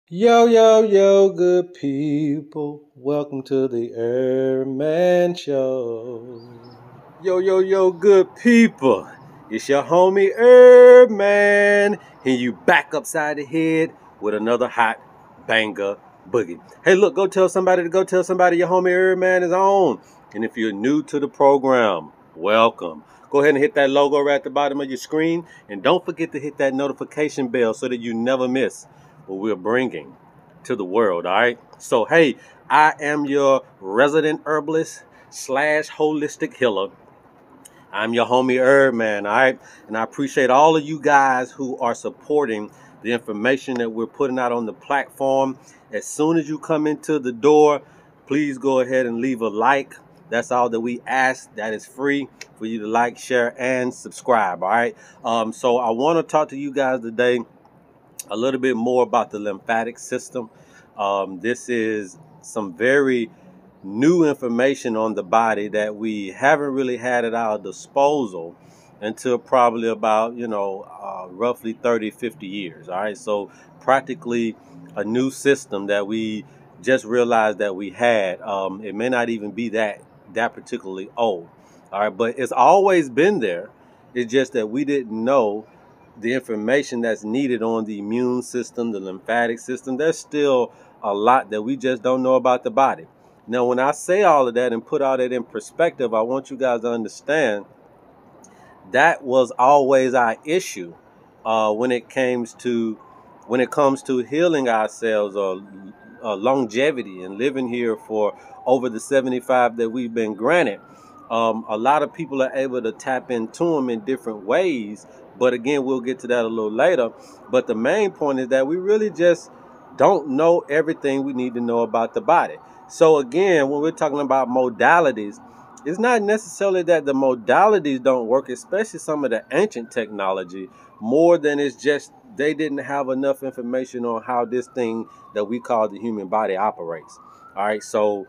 Yo, yo, yo, good people. Welcome to the Airman Show. Yo, yo, yo, good people. It's your homie Airman. And you back upside the head with another hot banger boogie. Hey, look, go tell somebody your homie Airman is on. And if you're new to the program, welcome. Go ahead and hit that logo right at the bottom of your screen. And don't forget to hit that notification bell so that you never miss what we're bringing to the world, all right? So, hey, I am your resident herbalist slash holistic healer. I'm your homie Herb Man, all right? And I appreciate all of you guys who are supporting the information that we're putting out on the platform. As soon as you come into the door, please go ahead and leave a like. That's all that we ask. That is free for you to like, share, and subscribe, all right? So I want to talk to you guys today a little bit more about the lymphatic system. This is some very new information on the body that we haven't really had at our disposal until probably about, roughly 30, 50 years. All right. So practically a new system that we just realized that we had. It may not even be that particularly old. All right. But it's always been there. It's just that we didn't know the information that's needed on the immune system, the lymphatic system. There's still a lot that we just don't know about the body. Now, when I say all of that and put all that in perspective, I want you guys to understand that was always our issue when it comes to healing ourselves or longevity and living here for over the 75 that we've been granted. A lot of people are able to tap into them in different ways, but again, we'll get to that a little later. But the main point is that we really just don't know everything we need to know about the body. So again, when we're talking about modalities, it's not necessarily that the modalities don't work, especially some of the ancient technology, more than it's just they didn't have enough information on how this thing that we call the human body operates. All right, so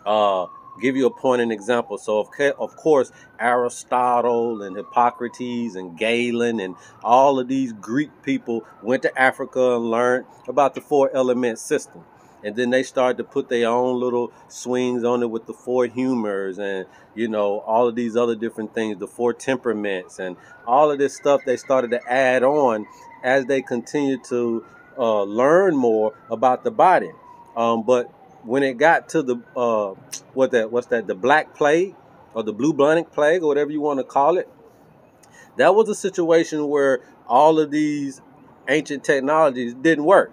uh, give you a point and example. So of course, Aristotle and Hippocrates and Galen and all of these Greek people went to Africa and learned about the four element system. And then they started to put their own little swings on it with the four humors and, all of these other different things, the four temperaments and all of this stuff they started to add on as they continued to learn more about the body. But when it got to the the Black Plague or the bubonic plague or whatever you want to call it, that was a situation where all of these ancient technologies didn't work.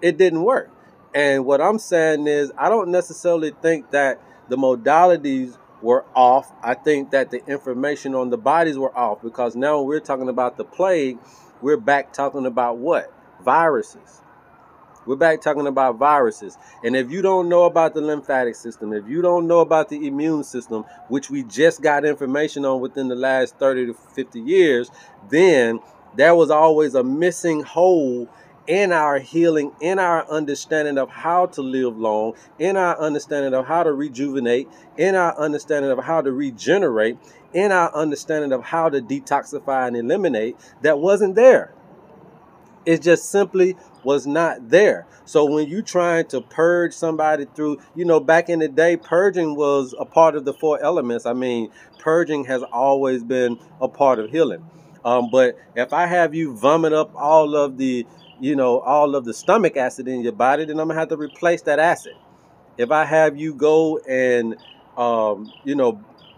It didn't work. And what I'm saying is, I don't necessarily think that the modalities were off. I think that the information on the bodies were off, because now when we're talking about the plague, we're back talking about what? Viruses. We're back talking about viruses. And if you don't know about the lymphatic system, if you don't know about the immune system, which we just got information on within the last 30 to 50 years, then there was always a missing hole in our healing, in our understanding of how to live long, in our understanding of how to rejuvenate, in our understanding of how to regenerate, in our understanding of how to detoxify and eliminate, that wasn't there. It just simply was not there. So when you trying to purge somebody through, back in the day, purging was a part of the four elements. I mean, purging has always been a part of healing. But if I have you vomit up all of the stomach acid in your body, then I'm gonna have to replace that acid. If I have you go and,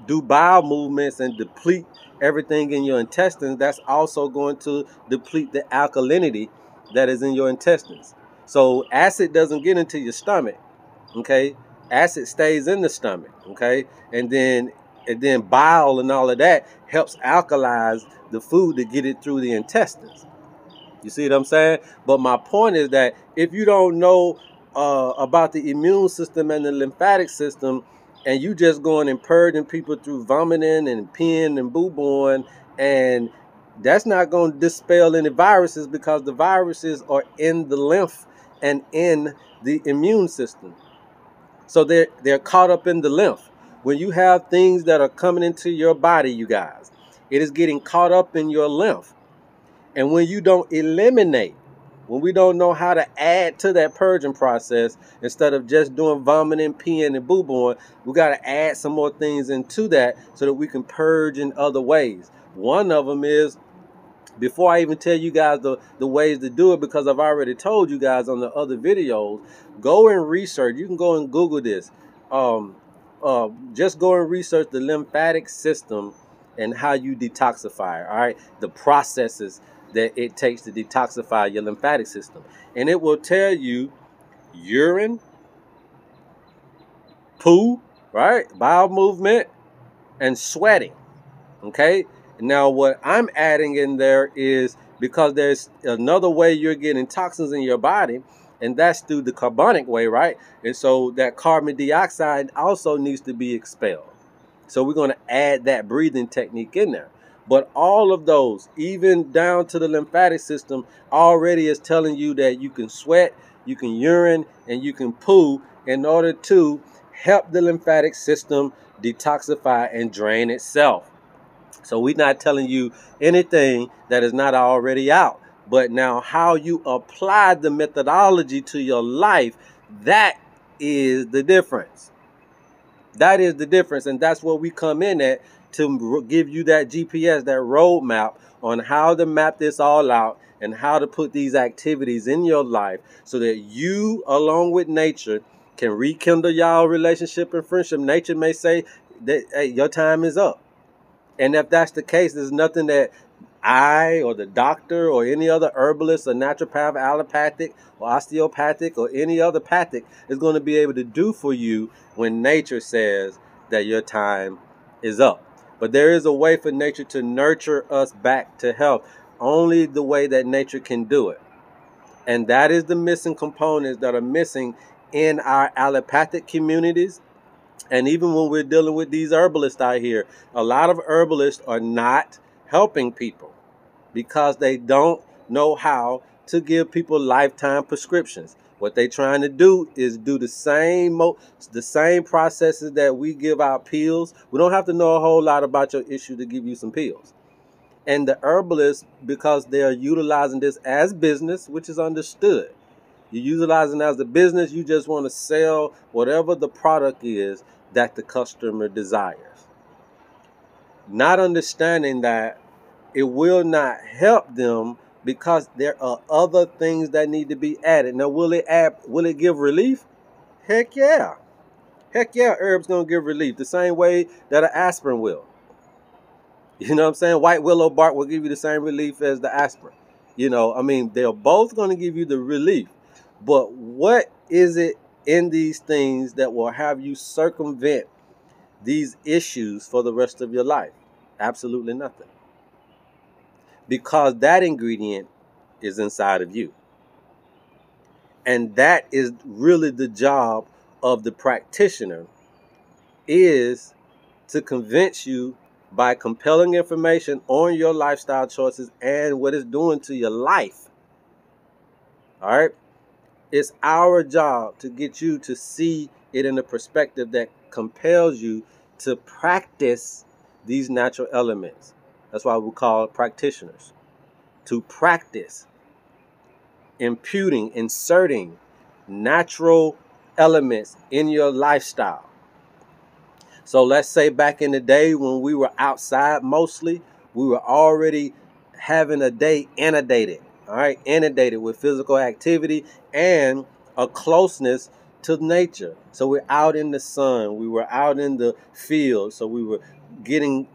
do bowel movements and deplete everything in your intestines, that's also going to deplete the alkalinity that is in your intestines. So acid doesn't get into your stomach, okay? Acid stays in the stomach, okay? And then bile and all of that helps alkalize the food to get it through the intestines. You see what I'm saying? But my point is that if you don't know about the immune system and the lymphatic system, and you just going and purging people through vomiting and peeing and boo-booing, and that's not going to dispel any viruses, because the viruses are in the lymph and in the immune system. So they're caught up in the lymph. When you have things that are coming into your body, you guys, it is getting caught up in your lymph. And when you don't eliminate When we don't know how to add to that purging process, instead of just doing vomiting, peeing, and boo-booing, we got to add some more things into that so that we can purge in other ways. One of them is, before I even tell you guys the ways to do it, because I've already told you guys on the other videos, go and research. You can go and Google this. Um, just go and research the lymphatic system and how you detoxify. All right, the processes that it takes to detoxify your lymphatic system, and it will tell you urine, poo, right, bowel movement, and sweating. Okay. Now, what I'm adding in there is, because there's another way you're getting toxins in your body, and that's through the carbonic way, right? And so that carbon dioxide also needs to be expelled. So we're going to add that breathing technique in there. But all of those, even down to the lymphatic system, already is telling you that you can sweat, you can urine, and you can poo in order to help the lymphatic system detoxify and drain itself. So we're not telling you anything that is not already out. But now how you apply the methodology to your life, that is the difference. That is the difference. And that's where we come in at, to give you that GPS, that roadmap on how to map this all out and how to put these activities in your life so that you, along with nature, can rekindle y'all relationship and friendship. Nature may say that, hey, your time is up. And if that's the case, there's nothing that I or the doctor or any other herbalist or naturopath, allopathic or osteopathic or any other pathic is going to be able to do for you when nature says that your time is up. But there is a way for nature to nurture us back to health, only the way that nature can do it. And that is the missing components that are missing in our allopathic communities. And even when we're dealing with these herbalists out here, a lot of herbalists are not helping people because they don't know how to give people lifetime prescriptions. What they're trying to do is do the same processes that we give out pills. We don't have to know a whole lot about your issue to give you some pills. And the herbalists, because they are utilizing this as business, which is understood. You're utilizing it as a business. You just want to sell whatever the product is that the customer desires. Not understanding that it will not help them because there are other things that need to be added. Now, will it give relief? Heck yeah. Heck yeah, herbs gonna give relief the same way that an aspirin will. You know what I'm saying? White willow bark will give you the same relief as the aspirin. You know, I mean, they're both going to give you the relief. But what is it in these things that will have you circumvent these issues for the rest of your life? Absolutely nothing. Because that ingredient is inside of you. And that is really the job of the practitioner, is to convince you by compelling information on your lifestyle choices and what it's doing to your life. All right. It's our job to get you to see it in a perspective that compels you to practice these natural elements. That's why we call practitioners. To practice inserting natural elements in your lifestyle. So let's say back in the day when we were outside mostly, we were already having a day inundated. All right, inundated with physical activity and a closeness to nature. So we're out in the sun, we were out in the field, so we were getting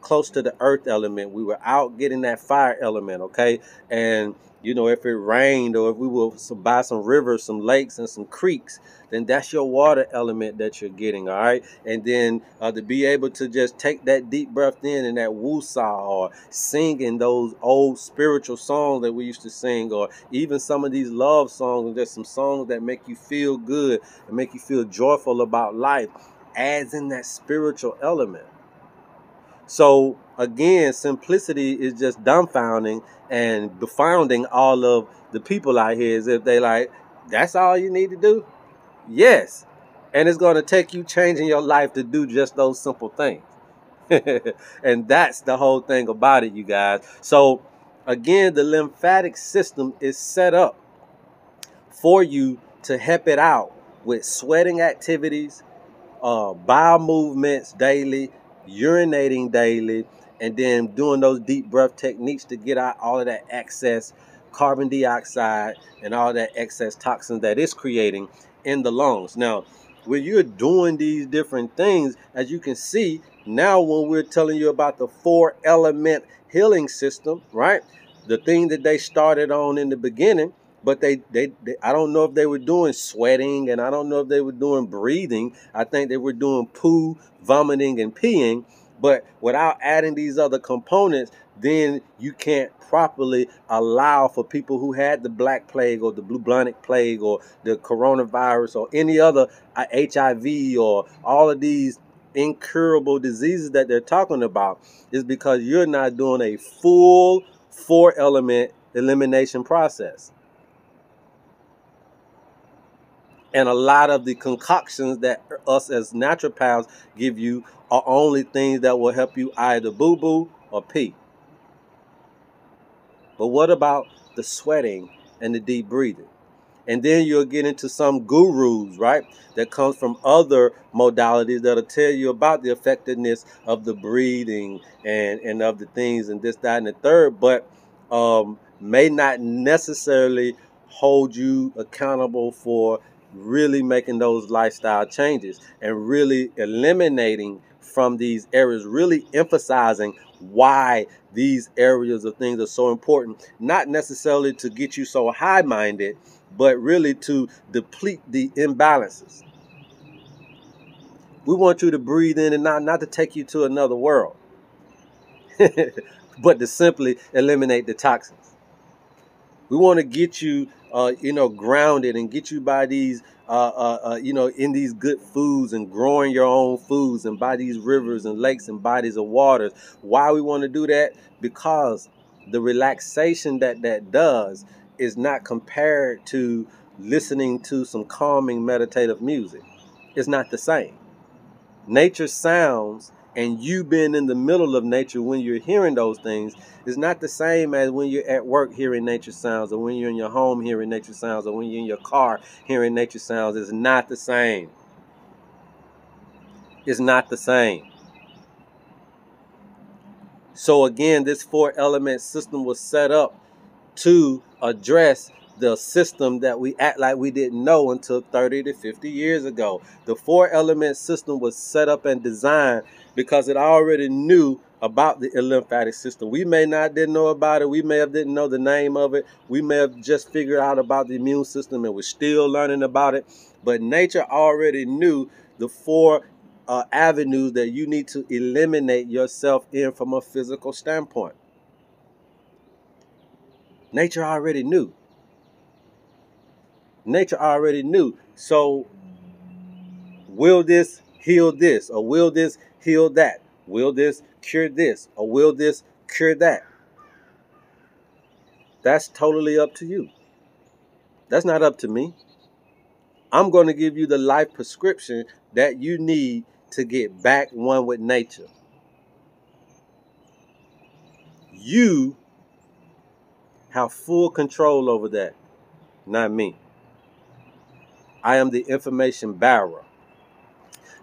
close to the earth element. We were out getting that fire element, okay? And you know, if it rained or if we were by some rivers, some lakes, and some creeks, then that's your water element that you're getting, all right? And then to be able to just take that deep breath in and that woosah, or singing those old spiritual songs that we used to sing, or even some of these love songs, and there's some songs that make you feel good and make you feel joyful about life, adds in that spiritual element. So again, simplicity is just dumbfounding and befounding all of the people out here, as if they like, that's all you need to do? Yes. And it's going to take you changing your life to do just those simple things. And that's the whole thing about it, you guys. So Again, the lymphatic system is set up for you to help it out with sweating activities, bowel movements daily, urinating daily, and then doing those deep breath techniques to get out all of that excess carbon dioxide and all that excess toxins that it's creating in the lungs. Now, when you're doing these different things, as you can see, now when we're telling you about the 4-element healing system, right? The thing that they started on in the beginning, but they I don't know if they were doing sweating, and I don't know if they were doing breathing. I think they were doing poo, vomiting, and peeing. But without adding these other components, then you can't properly allow for people who had the Black Plague or the bubonic plague or the coronavirus or any other HIV or all of these incurable diseases that they're talking about, is because you're not doing a full 4-element elimination process. And a lot of the concoctions that us as naturopaths give you are only things that will help you either boo-boo or pee. But what about the sweating and the deep breathing? And then you'll get into some gurus, right, that comes from other modalities that'll tell you about the effectiveness of the breathing and of the things and this, that, and the third, but may not necessarily hold you accountable for really making those lifestyle changes and really eliminating from these areas, really emphasizing why these areas of things are so important, not necessarily to get you so high-minded, but really to deplete the imbalances. We want you to breathe in and out, not to take you to another world, but to simply eliminate the toxins. We want to get you, grounded and get you by these, in these good foods and growing your own foods and by these rivers and lakes and bodies of waters. Why we want to do that? Because the relaxation that does is not compared to listening to some calming meditative music. It's not the same. Nature sounds and you being in the middle of nature when you're hearing those things is not the same as when you're at work hearing nature sounds, or when you're in your home hearing nature sounds, or when you're in your car hearing nature sounds. It's not the same. It's not the same. So again, this 4-element system was set up to address the system that we act like we didn't know until 30 to 50 years ago. The 4-element system was set up and designed because it already knew about the lymphatic system. We may not didn't know about it. We may have didn't know the name of it. We may have just figured out about the immune system and we're still learning about it. But nature already knew the 4 avenues that you need to eliminate yourself in from a physical standpoint. Nature already knew. Nature already knew. So will this heal this? Or will this heal that? Will this cure this? Or will this cure that? That's totally up to you. That's not up to me. I'm going to give you the life prescription that you need to get back one with nature. You have full control over that, not me. I am the information bearer.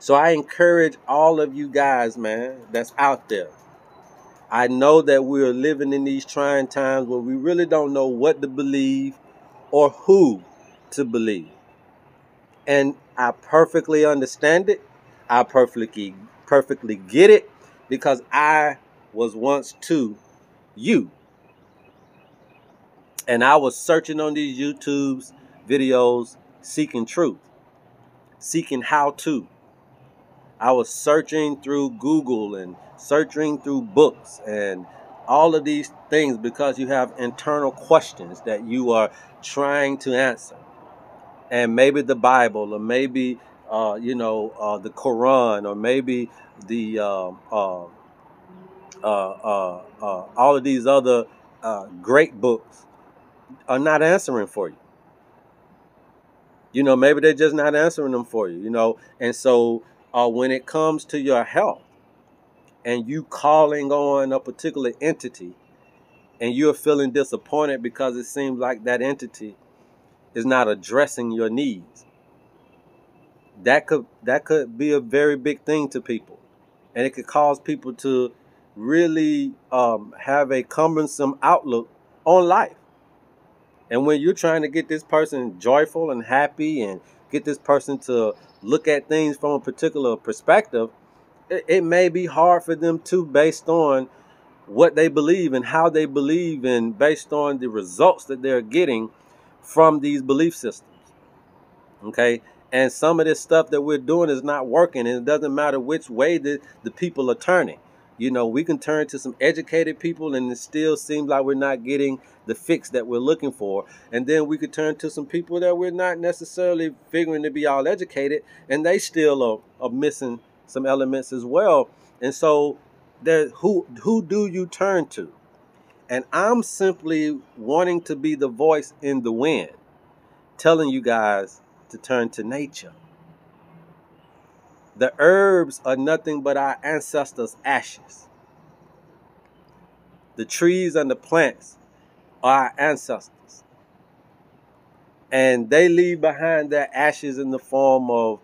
So I encourage all of you guys, man, that's out there. I know that we're living in these trying times where we really don't know what to believe or who to believe. And I perfectly understand it. I perfectly get it, because I was once too you. And I was searching on these YouTube's videos, seeking truth, seeking how to. I was searching through Google and searching through books and all of these things because you have internal questions that you are trying to answer. And maybe the Bible, or maybe, the Quran, or maybe the all of these other great books are not answering for you. Maybe they're just not answering them for you, And so when it comes to your health and you calling on a particular entity and you're feeling disappointed because it seems like that entity is not addressing your needs. That could be a very big thing to people, and it could cause people to really have a cumbersome outlook on life. And when you're trying to get this person joyful and happy and get this person to look at things from a particular perspective, it may be hard for them to, based on what they believe and how they believe, and based on the results that they're getting from these belief systems. Okay? And some of this stuff that we're doing is not working, and it doesn't matter which way the people are turning. You know, we can turn to some educated people and it still seems like we're not getting the fix that we're looking for. And then we could turn to some people that we're not necessarily figuring to be all educated, and they still are missing some elements as well. And so who do you turn to? And I'm simply wanting to be the voice in the wind, telling you guys to turn to nature. The herbs are nothing but our ancestors' ashes. The trees and the plants are our ancestors. And they leave behind their ashes in the form of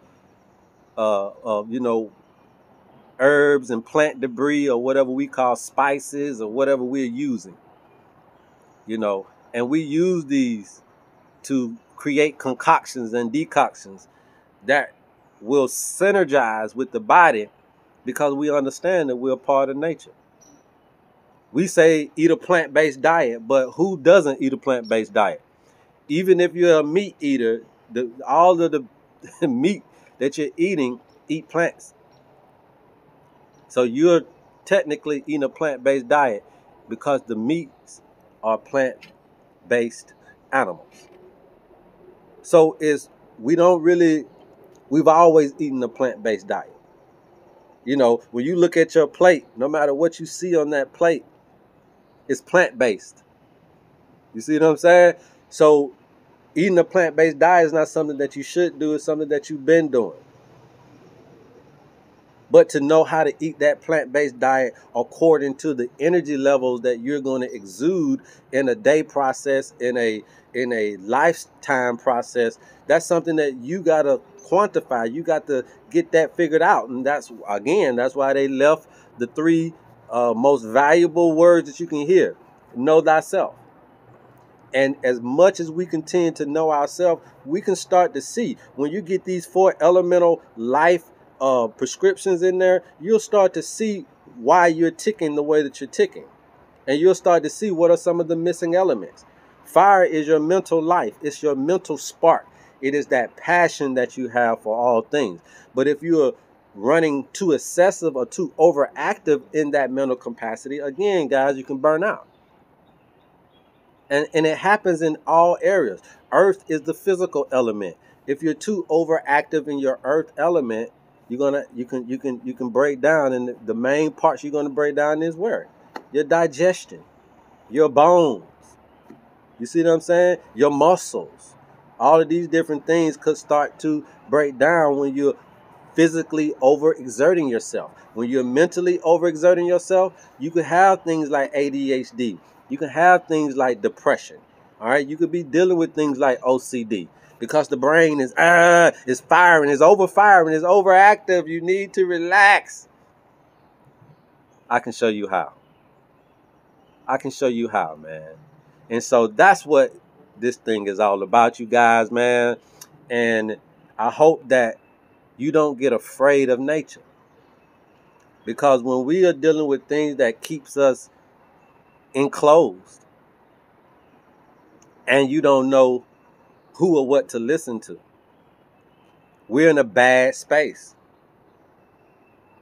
herbs and plant debris, or whatever we call spices, or whatever we're using. And we use these to create concoctions and decoctions that will synergize with the body, because we understand that we're part of nature. We say eat a plant-based diet, but who doesn't eat a plant-based diet? Even if you're a meat eater, all of the meat that you're eating, eat plants. So you're technically eating a plant-based diet because the meats are plant-based animals. So we've always eaten a plant-based diet. When you look at your plate, no matter what you see on that plate, it's plant-based. You see what I'm saying? So eating a plant-based diet is not something that you should do. It's something that you've been doing. But to know how to eat that plant-based diet according to the energy levels that you're going to exude in a day process, in a lifetime process, that's something that you got to quantify. You got to get that figured out. And that's why they left the three most valuable words that you can hear. Know thyself. And as much as we continue to know ourselves, we can start to see, when you get these 4 elemental life prescriptions in there, you'll start to see why you're ticking the way that you're ticking. And you'll start to see what are some of the missing elements. Fire is your mental life. It's your mental spark. It is that passion that you have for all things. But if you're running too excessive or too overactive in that mental capacity, again, guys, you can burn out. And it happens in all areas. Earth is the physical element. If you're too overactive in your earth element, you can break down, and the main parts you're gonna break down is where? Your digestion, your bones. You see what I'm saying? Your muscles. All of these different things could start to break down when you're physically overexerting yourself. When you're mentally overexerting yourself, you could have things like ADHD. You can have things like depression. All right, you could be dealing with things like OCD, because the brain is firing, is overfiring, is overactive. You need to relax. I can show you how. Man. And so that's what this thing is all about, you guys, man. And I hope that you don't get afraid of nature, because when we are dealing with things that keeps us enclosed, and you don't know who or what to listen to, we're in a bad space.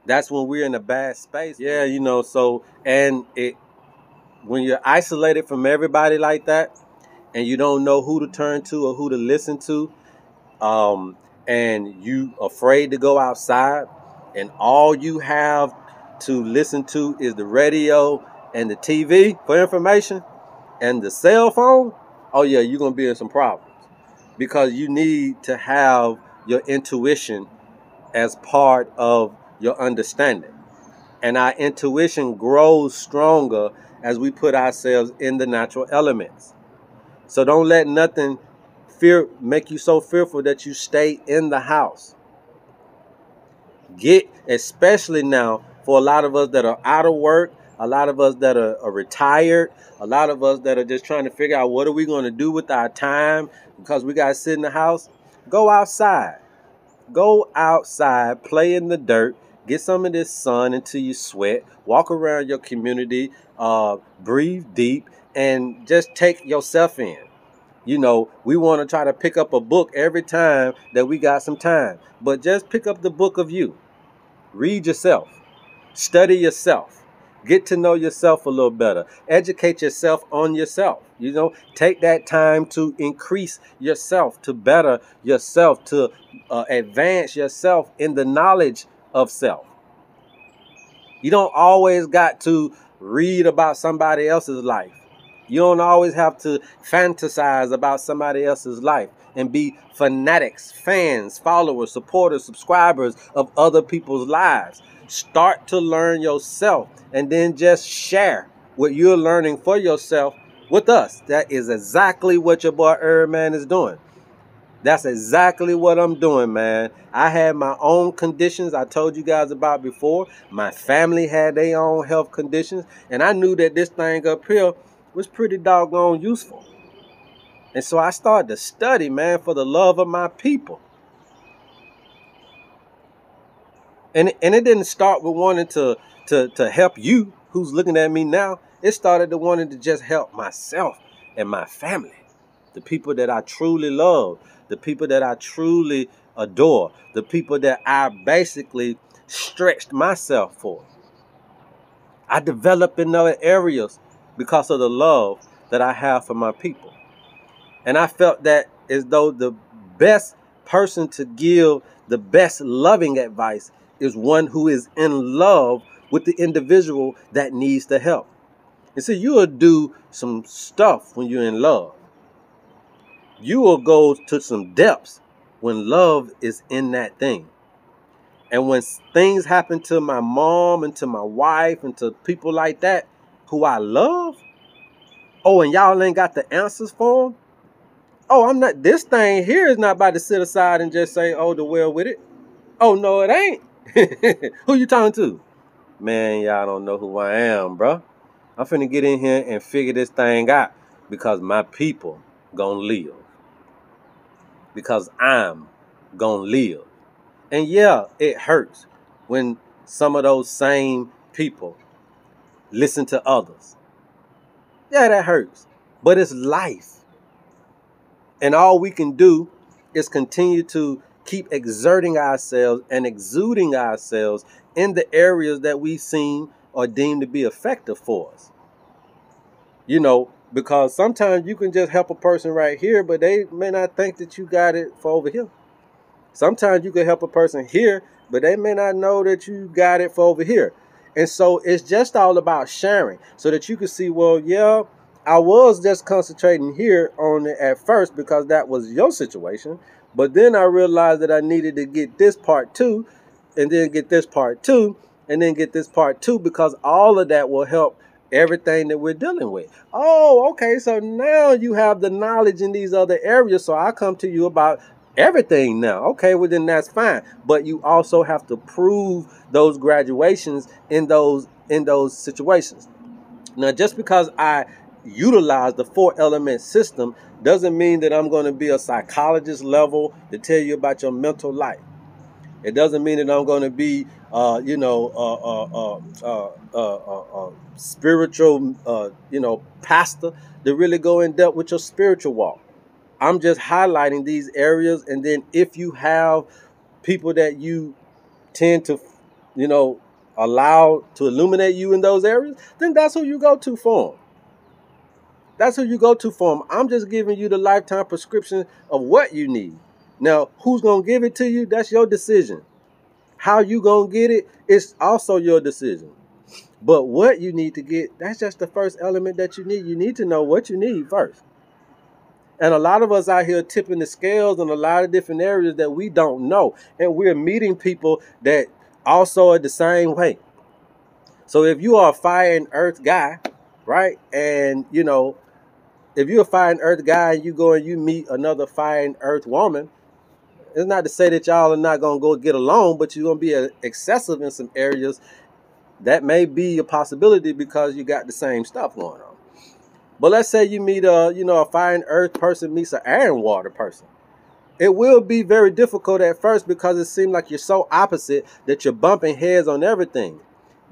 That's when we're in a bad space. Yeah, when you're isolated from everybody like that, and you don't know who to turn to or who to listen to, and you afraid to go outside, and all you have to listen to is the radio and the TV for information and the cell phone, oh yeah, you're going to be in some problems, because you need to have your intuition as part of your understanding. And our intuition grows stronger as we put ourselves in the natural elements. So don't let nothing make you so fearful that you stay in the house. Especially now, for a lot of us that are out of work, a lot of us that are retired, a lot of us that are just trying to figure out what are we going to do with our time because we got to sit in the house. Go outside. Go outside, play in the dirt, get some of this sun into your sweat, walk around your community, breathe deep, and just take yourself in. You know, we want to try to pick up a book every time that we got some time, but just pick up the book of you. Read yourself. Study yourself. Get to know yourself a little better. Educate yourself on yourself. You know, take that time to increase yourself, to better yourself, to advance yourself in the knowledge of self. You don't always got to read about somebody else's life. You don't always have to fantasize about somebody else's life and be fanatics, fans, followers, supporters, subscribers of other people's lives. Start to learn yourself and then just share what you're learning for yourself with us. That is exactly what your boy Herb is doing. That's exactly what I'm doing, man. I had my own conditions I told you guys about before. My family had their own health conditions. And I knew that this thing up here was pretty doggone useful. And so I started to study, man, for the love of my people. And it didn't start with wanting to help you who's looking at me now. It started to wanting to just help myself and my family. The people that I truly love, the people that I truly adore, the people that I basically stretched myself for. I developed in other areas because of the love that I have for my people. And I felt that as though the best person to give the best loving advice is one who is in love with the individual that needs the help. And so you will do some stuff when you're in love. You will go to some depths when love is in that thing. And when things happen to my mom and to my wife and to people like that who I love, oh, and y'all ain't got the answers for them, oh, I'm not, this thing here is not about to sit aside and just say, oh, the well with it. Oh, no, it ain't. Who you talking to? Man, y'all don't know who I am, bro. I'm finna get in here and figure this thing out because my people gonna live. Because I'm gonna live. And yeah, it hurts when some of those same people listen to others. Yeah, that hurts. But it's life. And all we can do is continue to keep exerting ourselves and exuding ourselves in the areas that we seem or deem to be effective for us. You know, because sometimes you can just help a person right here, but they may not think that you got it for over here. Sometimes you can help a person here, but they may not know that you got it for over here. And so it's just all about sharing so that you can see, well, yeah, I was just concentrating here on it at first because that was your situation. But then I realized that I needed to get this part too, and then get this part too, and then get this part too, because all of that will help everything that we're dealing with. Oh, okay. So now you have the knowledge in these other areas. So I come to you about everything now. Okay, well then that's fine. But you also have to prove those graduations in those situations. Now, just because I utilize the 4-element system doesn't mean that I'm going to be a psychologist level to tell you about your mental life. It doesn't mean that I'm going to be, spiritual, pastor to really go in depth with your spiritual walk. I'm just highlighting these areas. And then if you have people that you tend to, allow to illuminate you in those areas, then that's who you go to for them. That's who you go to for them. I'm just giving you the lifetime prescription of what you need. Now, who's going to give it to you? That's your decision. How you going to get it? It's also your decision. But what you need to get, that's just the first element that you need. You need to know what you need first. And a lot of us out here tipping the scales in a lot of different areas that we don't know. And we're meeting people that also are the same way. So if you are a fire and earth guy, right? And, you know, if you're a fire and earth guy and you go and you meet another fire and earth woman, it's not to say that y'all are not going to go get along, but you're going to be excessive in some areas. That may be a possibility because you got the same stuff going on. But let's say you meet a fire and earth person meets an air and water person. It will be very difficult at first because it seems like you're so opposite that you're bumping heads on everything.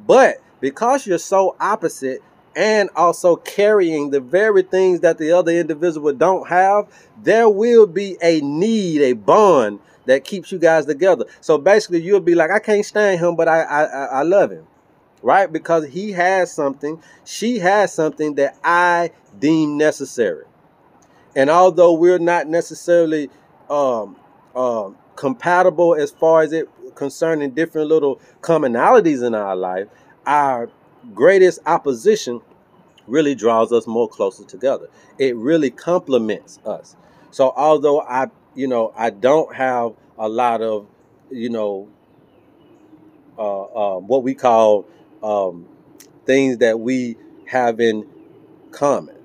But because you're so opposite and also carrying the very things that the other individual don't have, there will be a need, a bond that keeps you guys together. So basically you'll be like, I can't stand him, but I love him. Right? Because he has something, she has something that I deem necessary. And although we're not necessarily compatible as far as it concerning different little commonalities in our life, our greatest opposition really draws us more closer together. It really complements us. So although I don't have a lot of, what we call things that we have in common.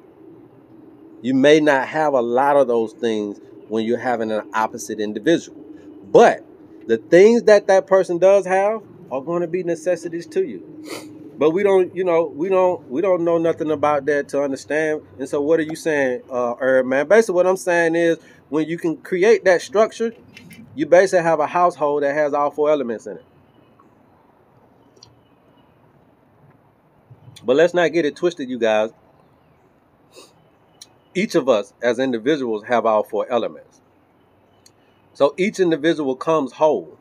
You may not have a lot of those things when you're having an opposite individual, but the things that that person does have are going to be necessities to you. But we don't know nothing about that to understand. And so what are you saying, Herb, man? Basically what I'm saying is when you can create that structure, you basically have a household that has all four elements in it. But let's not get it twisted, you guys. Each of us as individuals have all four elements. So each individual comes whole.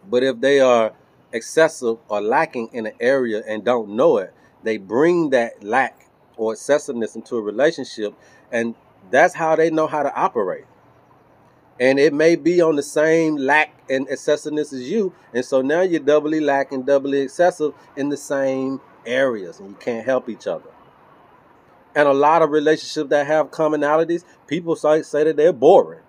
But if they are excessive or lacking in an area and don't know it, they bring that lack or excessiveness into a relationship, and that's how they know how to operate. And it may be on the same lack and excessiveness as you, and so now you're doubly lacking, doubly excessive in the same areas, and you can't help each other. And a lot of relationships that have commonalities, people say that they're boring.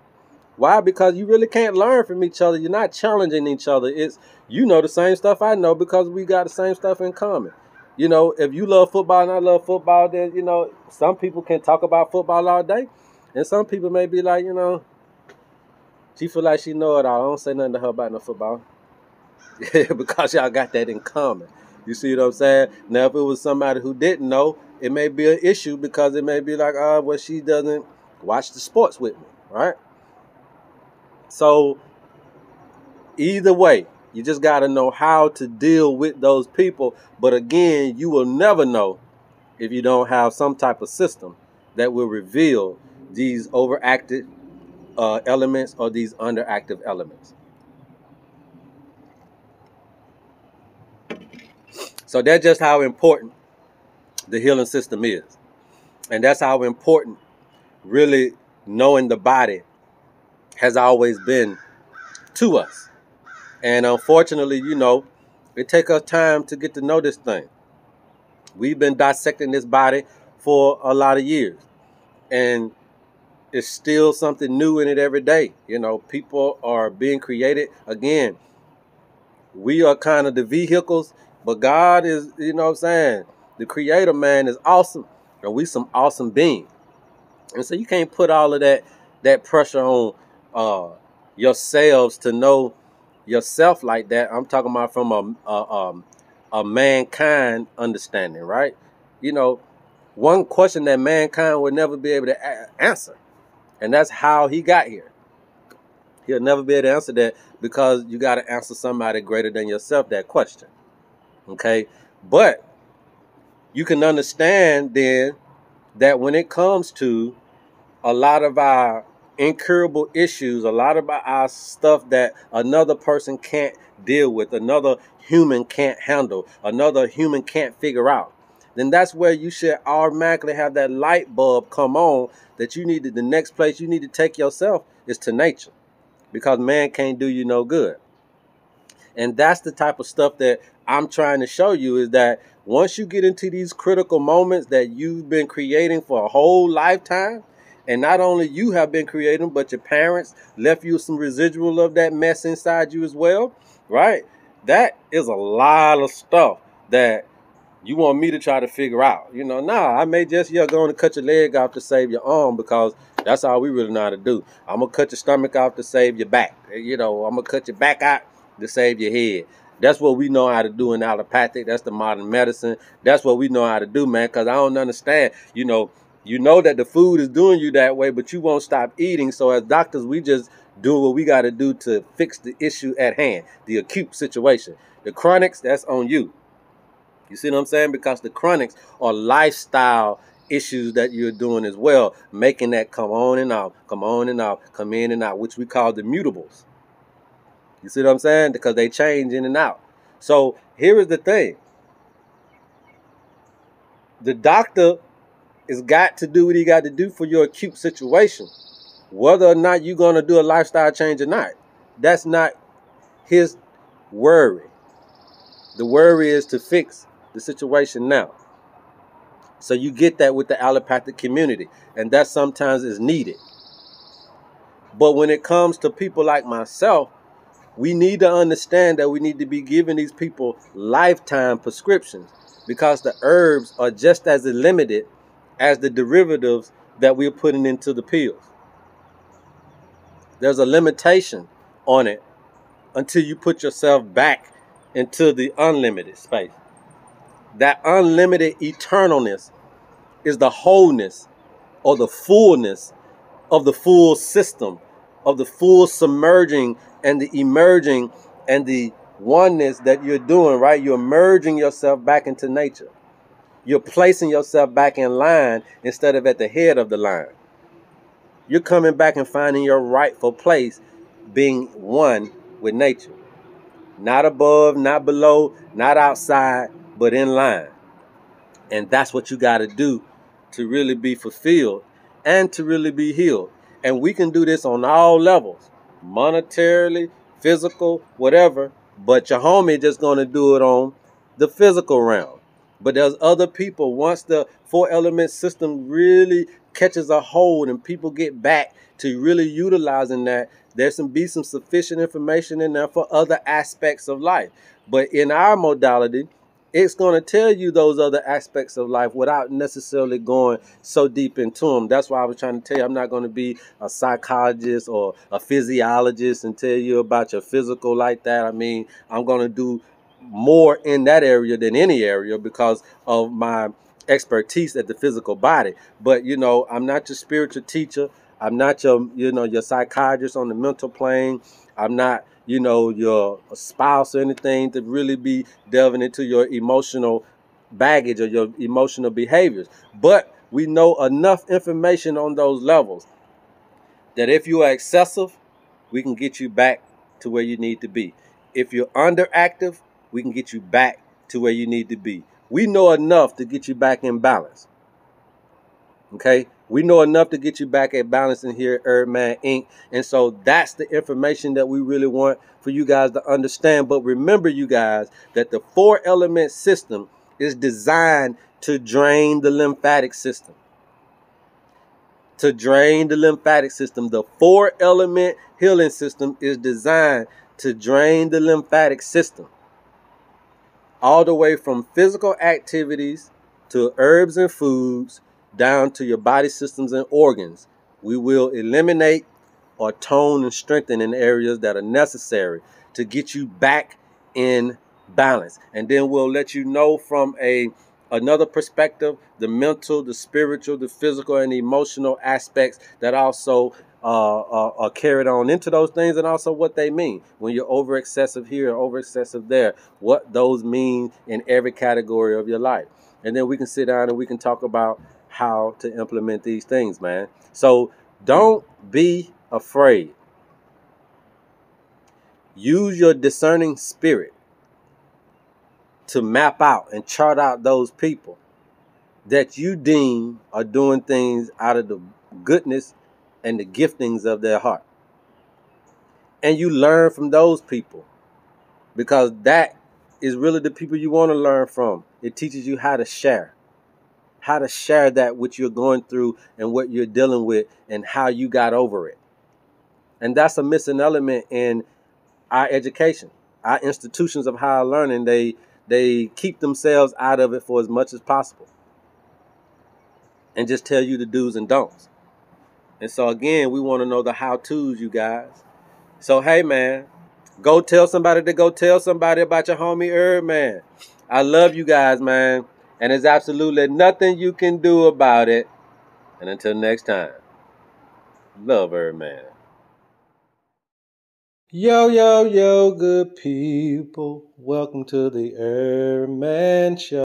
Why? Because you really can't learn from each other. You're not challenging each other. It's, you know, the same stuff I know because we got the same stuff in common. You know, if you love football and I love football, then, you know, some people can talk about football all day. And some people may be like, you know, she feel like she know it all. I don't say nothing to her about no football. Because y'all got that in common. You see what I'm saying? Now, if it was somebody who didn't know, it may be an issue because it may be like, well, she doesn't watch the sports with me, right? So either way, you just got to know how to deal with those people. But again, you will never know if you don't have some type of system that will reveal these overactive elements or these underactive elements. So that's just how important the healing system is. And that's how important really knowing the body has always been to us. And unfortunately, you know, it takes us time to get to know this thing. We've been dissecting this body for a lot of years. And it's still something new in it every day. You know, people are being created. Again, we are kind of the vehicles, but God is, you know what I'm saying? The creator, man, is awesome. And we some awesome beings. And so you can't put all of that pressure on yourselves to know yourself like that. I'm talking about from a mankind understanding, right? You know, one question that mankind would never be able to answer, and that's how he got here. He'll never be able to answer that because you got to answer somebody greater than yourself that question. Okay? But you can understand then that when it comes to a lot of our incurable issues, a lot of our stuff that another person can't deal with, another human can't handle, another human can't figure out, then that's where you should automatically have that light bulb come on that you need to, the next place you need to take yourself is to nature, because man can't do you no good. And that's the type of stuff that I'm trying to show you, is that once you get into these critical moments that you've been creating for a whole lifetime, and not only you have been creating, but your parents left you some residual of that mess inside you as well, right? That is a lot of stuff that You want me to try to figure out, nah, I may just, go and cut your leg off to save your arm because that's all we really know how to do. I'm going to cut your stomach off to save your back. I'm going to cut your back out to save your head. That's what we know how to do in allopathic. That's the modern medicine. That's what we know how to do, man, because I don't understand. You know that the food is doing you that way, but you won't stop eating. So as doctors, we just do what we got to do to fix the issue at hand, the acute situation. The chronics, that's on you. You see what I'm saying? Because the chronics are lifestyle issues that you're doing as well, making that come on and out, come on and out, come in and out, which we call the mutables. You see what I'm saying? Because they change in and out. So here is the thing. The doctor has got to do what he got to do for your acute situation. Whether or not you're going to do a lifestyle change or not, that's not his worry. The worry is to fix the situation now. So you get that with the allopathic community, and that sometimes is needed. But when it comes to people like myself, we need to understand that we need to be giving these people lifetime prescriptions because the herbs are just as limited as the derivatives that we're putting into the pills. There's a limitation on it until you put yourself back into the unlimited space. That unlimited eternalness is the wholeness or the fullness of the full system, of the full submerging and the emerging and the oneness that you're doing, right? You're merging yourself back into nature. You're placing yourself back in line instead of at the head of the line. You're coming back and finding your rightful place, being one with nature. Not above, not below, not outside, but in line. And that's what you got to do to really be fulfilled and to really be healed. And we can do this on all levels, monetarily, physical, whatever. But your homie just going to do it on the physical realm. But there's other people, once the 4-element system really catches a hold and people get back to really utilizing that, there's some sufficient information in there for other aspects of life. But in our modality, it's going to tell you those other aspects of life without necessarily going so deep into them. That's why I was trying to tell you, I'm not going to be a psychologist or a physiologist and tell you about your physical like that. I mean, I'm going to do more in that area than any area because of my expertise at the physical body. But, I'm not your spiritual teacher. I'm not your psychiatrist on the mental plane. I'm not, your spouse or anything to really be delving into your emotional baggage or your emotional behaviors. But we know enough information on those levels that if you are excessive, we can get you back to where you need to be. If you're underactive, we can get you back to where you need to be. We know enough to get you back in balance. Okay? We know enough to get you back at balance in here at Herbman Inc. And so that's the information that we really want for you guys to understand. But remember, you guys, that the 4-element system is designed to drain the lymphatic system. To drain the lymphatic system. The 4-element healing system is designed to drain the lymphatic system. All the way from physical activities to herbs and foods, down to your body systems and organs. We will eliminate or tone and strengthen in areas that are necessary to get you back in balance. And then we'll let you know from another perspective, the mental, the spiritual, the physical, and the emotional aspects that also are carried on into those things, and also what they mean when you're over excessive here or over excessive there, what those mean in every category of your life. And then we can sit down and we can talk about how to implement these things, man. So don't be afraid. Use your discerning spirit to map out and chart out those people that you deem are doing things out of the goodness and the giftings of their heart. And you learn from those people, because that is really the people you want to learn from. It teaches you how to share that which you're going through and what you're dealing with and how you got over it. And that's a missing element in our education. Our institutions of higher learning, they they keep themselves out of it for as much as possible and just tell you the do's and don'ts. And so again, we want to know the how-tos, you guys. So hey man, go tell somebody about your homie Herb, man. I love you guys, man. And there's absolutely nothing you can do about it. And until next time, love Herb, man. Yo, good people. Welcome to the Herb Man Show.